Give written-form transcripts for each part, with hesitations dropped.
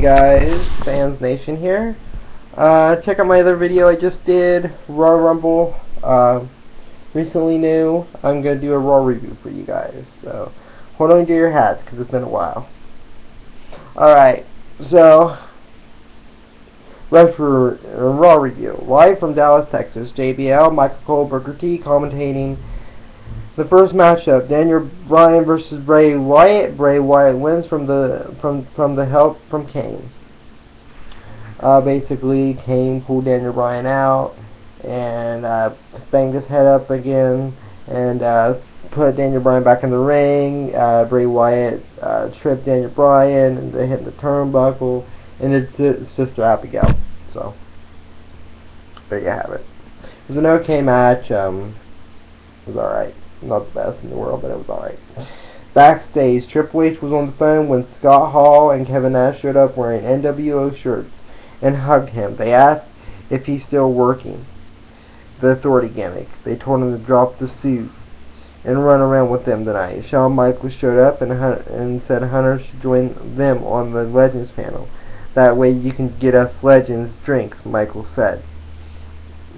guys? Fans Nation here. Check out my other video I just did, Raw Rumble, recently new. I'm going to do a Raw review for you guys. So, hold on to your hats because it's been a while. Alright, so, Raw review. Live from Dallas, Texas, JBL, Michael Cole, Booker T commentating the first matchup, Daniel Bryan versus Bray Wyatt. Bray Wyatt wins from the help from Kane. Basically, Kane pulled Daniel Bryan out and banged his head up again and put Daniel Bryan back in the ring. Bray Wyatt tripped Daniel Bryan and they hit the turnbuckle, and it's Sister Abigail. So there you have it. It was an okay match. It was alright. Not the best in the world, but it was alright. Backstage, Triple H was on the phone when Scott Hall and Kevin Nash showed up wearing NWO shirts and hugged him. They asked if he's still working the authority gimmick. They told him to drop the suit and run around with them tonight. Shawn Michaels showed up and said Hunter should join them on the Legends panel. That way you can get us Legends drinks, Michaels said.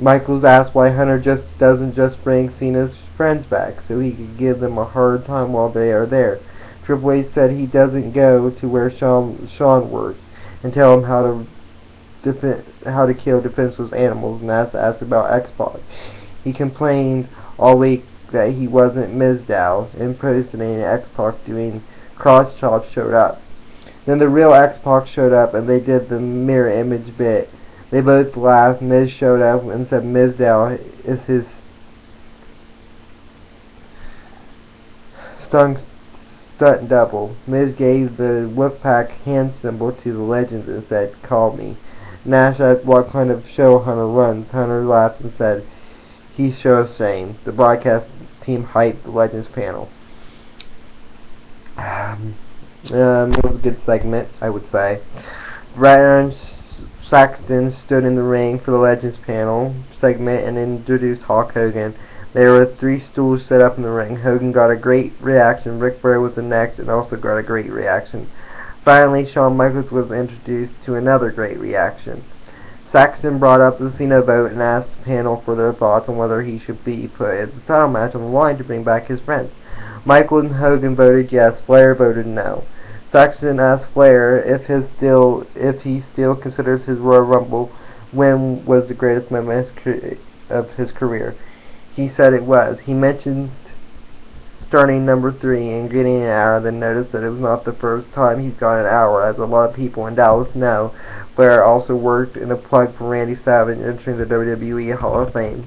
Michaels asked why Hunter doesn't just bring Cena's friends back so he could give them a hard time while they are there. Triple H said he doesn't go to where Shawn works and tell him how to kill defenseless animals, and asked about X-Pac. He complained all week that he wasn't Mizdow, impersonating X-Pac doing cross chops showed up. Then the real X-Pac showed up and they did the mirror image bit. They both laughed. Miz showed up and said Mizdow is his stunt double. Miz gave the Wolfpack hand symbol to the Legends and said, "Call me." Nash asked what kind of show Hunter runs. Hunter laughed and said, "He's show Shane." The broadcast team hyped the Legends panel. It was a good segment, I would say. Baron Saxton stood in the ring for the Legends panel segment and introduced Hulk Hogan. There were 3 stools set up in the ring. Hogan got a great reaction. Ric Flair was the next and also got a great reaction. Finally, Shawn Michaels was introduced to another great reaction. Saxton brought up the Cena vote and asked the panel for their thoughts on whether he should be put in the title match on the line to bring back his friends. Michaels and Hogan voted yes. Flair voted no. Saxton asked Flair if he still considers his Royal Rumble win was the greatest moment of his career. He said it was. He mentioned starting number 3 and getting an hour, then noticed that it was not the first time he's got an hour. As a lot of people in Dallas know, Flair also worked in a plug for Randy Savage entering the WWE Hall of Fame.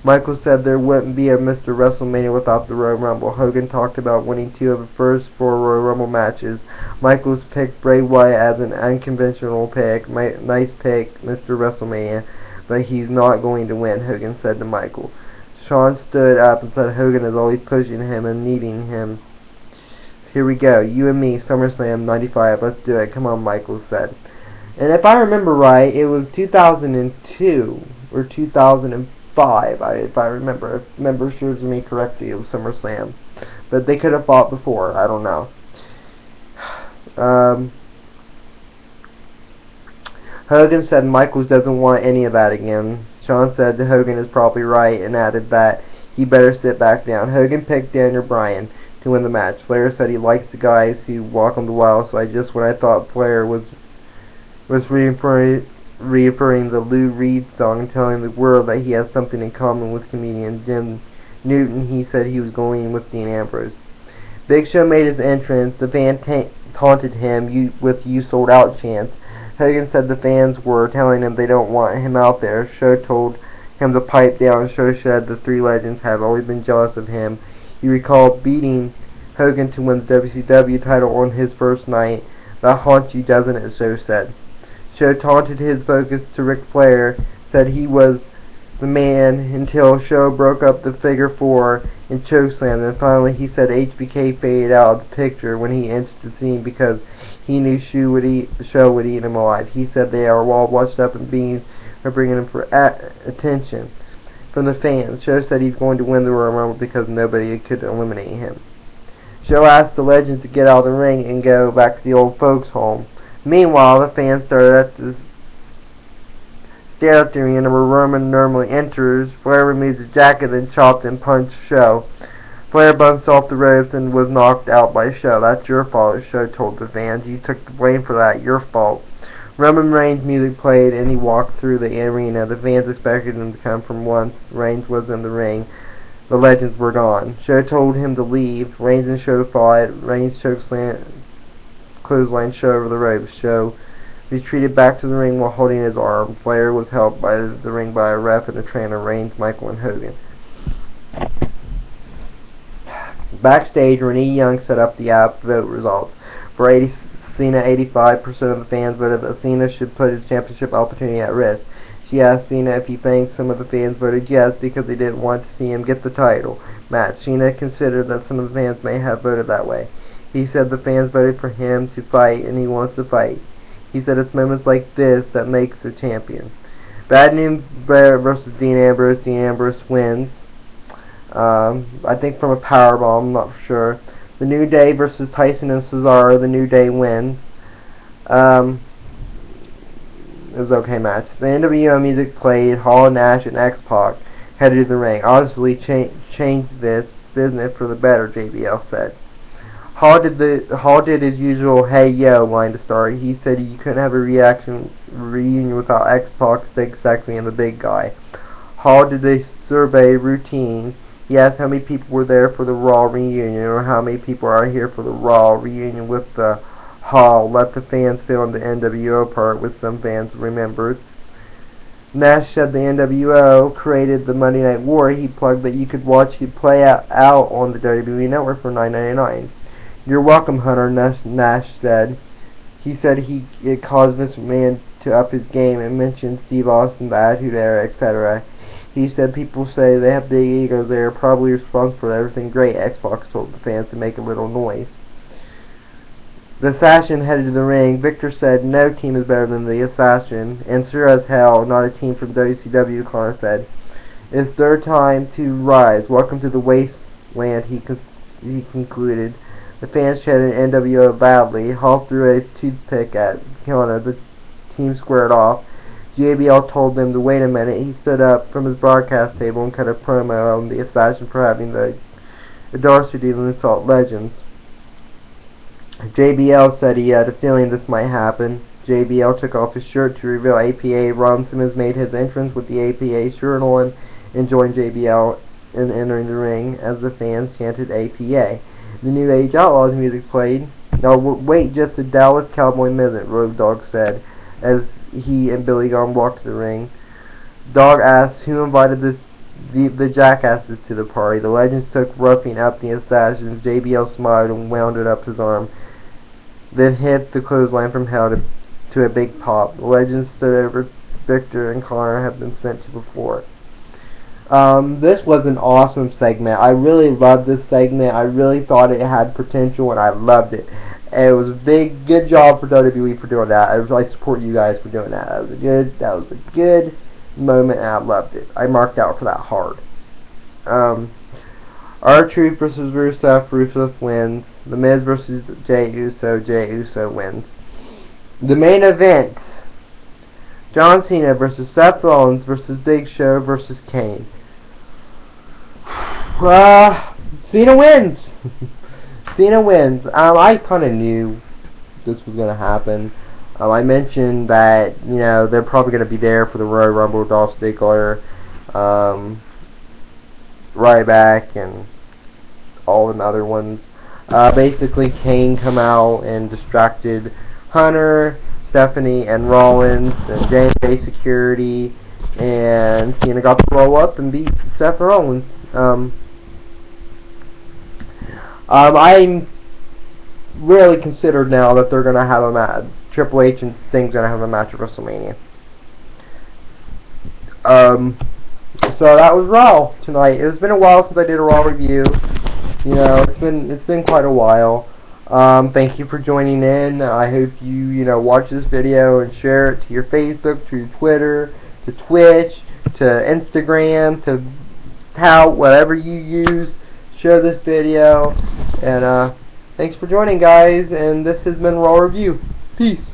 Michaels said there wouldn't be a Mr. WrestleMania without the Royal Rumble. Hogan talked about winning 2 of the first 4 Royal Rumble matches. Michaels picked Bray Wyatt as an unconventional pick. Nice pick, Mr. WrestleMania, but he's not going to win, Hogan said to Michaels. Shawn stood up and said Hogan is always pushing him and needing him. Here we go, you and me, SummerSlam 95, let's do it, come on, Michaels said. And if I remember right, it was 2002 or 2005, if I remember. If memory serves me correctly, it was SummerSlam. But they could have fought before, I don't know. Hogan said Michaels doesn't want any of that again. Shawn said that Hogan is probably right and added that he better sit back down. Hogan picked Daniel Bryan to win the match. Flair said he likes the guys who walk on the wild, so when I thought Flair was reaffirming the Lou Reed song and telling the world that he has something in common with comedian Jim Newton, he said he was going with Dean Ambrose. Big Show made his entrance. The fan taunted him with "you sold out" chants. Hogan said the fans were telling him they don't want him out there. Show told him to pipe down. Show said the 3 legends have always been jealous of him. He recalled beating Hogan to win the WCW title on his first night. That haunts you, doesn't it? Show said. Show taunted his focus to Ric Flair, said he was the man until Show broke up the figure 4 and chokeslammed. And finally he said HBK faded out of the picture when he entered the scene because he knew Show would eat him alive. He said they are all washed up and beans are bringing him for attention from the fans. Show said he's going to win the Royal Rumble because nobody could eliminate him. Show asked the Legends to get out of the ring and go back to the old folks' home. Meanwhile, the fans started to stare at the arena where Roman normally enters. Flair removes his jacket, then chopped and punched Show. Flair bounced off the ropes and was knocked out by Show. That's your fault, Show told the fans. You took the blame for that. Your fault. Roman Reigns' music played and he walked through the arena. The fans expected him to come from once Reigns was in the ring. The Legends were gone. Show told him to leave. Reigns and Show fought. Reigns clothesline Show over the ropes. Show retreated back to the ring while holding his arm. Flair was helped by the ring by a ref and a trainer, Reigns, Michael, and Hogan. Backstage, Renee Young set up the app vote results. For Cena, 85% of the fans voted that Cena should put his championship opportunity at risk. She asked Cena if he thinks some of the fans voted yes because they didn't want to see him get the title match. Cena considered that some of the fans may have voted that way. He said the fans voted for him to fight and he wants to fight. He said it's moments like this that makes the champion. Bad News Bear versus Dean Ambrose. Dean Ambrose wins. I think from a powerbomb, I'm not sure. The New Day versus Tyson and Cesaro. The New Day wins. It was an okay match. The NWO music played. Hall, Nash, and X-Pac headed to the ring. Obviously changed this business for the better, JBL said. Hall did his usual "Hey Yo" line to start. He said you couldn't have a reunion without X-Pac, Big Sexy, and the Big Guy. Hall did a survey routine. He asked how many people were there for the Raw reunion or how many people are here for the Raw reunion with the Hall. Let the fans fill in the NWO part, which some fans remembered. Nash said the NWO created the Monday Night War. He plugged that you could watch it play out on the WWE Network for $9.99. You're welcome, Hunter, Nash said. He said it caused Vince McMahon to up his game and mentioned Steve Austin, the Attitude Era, etc. He said people say they have big egos. They are probably responsible for everything great. Xbox told the fans to make a little noise. The Assassin headed to the ring. Victor said no team is better than the Assassin, and sure as hell not a team from WCW, Connor said. It's their time to rise. Welcome to the wasteland, he concluded. The fans chanted NWO loudly. Hall threw a toothpick at Connor. The team squared off. JBL told them to wait a minute. He stood up from his broadcast table and cut a promo on the Assassin for having the audacity to insult legends. JBL said he had a feeling this might happen. JBL took off his shirt to reveal APA. Ron Simmons made his entrance with the APA shirt on and joined JBL in entering the ring as the fans chanted APA. The New Age Outlaws music played. Now wait just a Dallas Cowboy minute, Road Dogg said as he and Billy Gunn walked to the ring. Dogg asked who invited the jackasses to the party. The Legends took roughing up the Assassins. JBL smiled and wound up his arm, then hit the clothesline from hell to a big pop. The Legends stood over Victor and Connor had been sent to before. This was an awesome segment. I really loved this segment. I really thought it had potential and I loved it. And it was a good job for WWE for doing that. I support you guys for doing that. That was a good moment and I loved it. I marked out for that hard. R-Truth versus Rusev. Rusev wins. The Miz versus Jey Uso. Jey Uso wins. The main event. John Cena versus Seth Rollins versus Big Show versus Kane. Cena wins. Cena wins. I kind of knew this was going to happen. I mentioned that, they're probably going to be there for the Royal Rumble, Dolph Ziggler, Ryback, and all the other ones. Basically, Kane come out and distracted Hunter, Stephanie, and Rollins, and J&J Security, and Cena got to roll up and beat Seth Rollins. I'm really considered now that they're going to have a match. Triple H and Sting's going to have a match at WrestleMania. So that was Raw tonight. It's been a while since I did a Raw review. It's been quite a while. Thank you for joining in. I hope you watch this video and share it to your Facebook, to your Twitter, to Twitch, to Instagram, to whatever you use. Share this video. And thanks for joining, guys, and this has been Raw Review. Peace.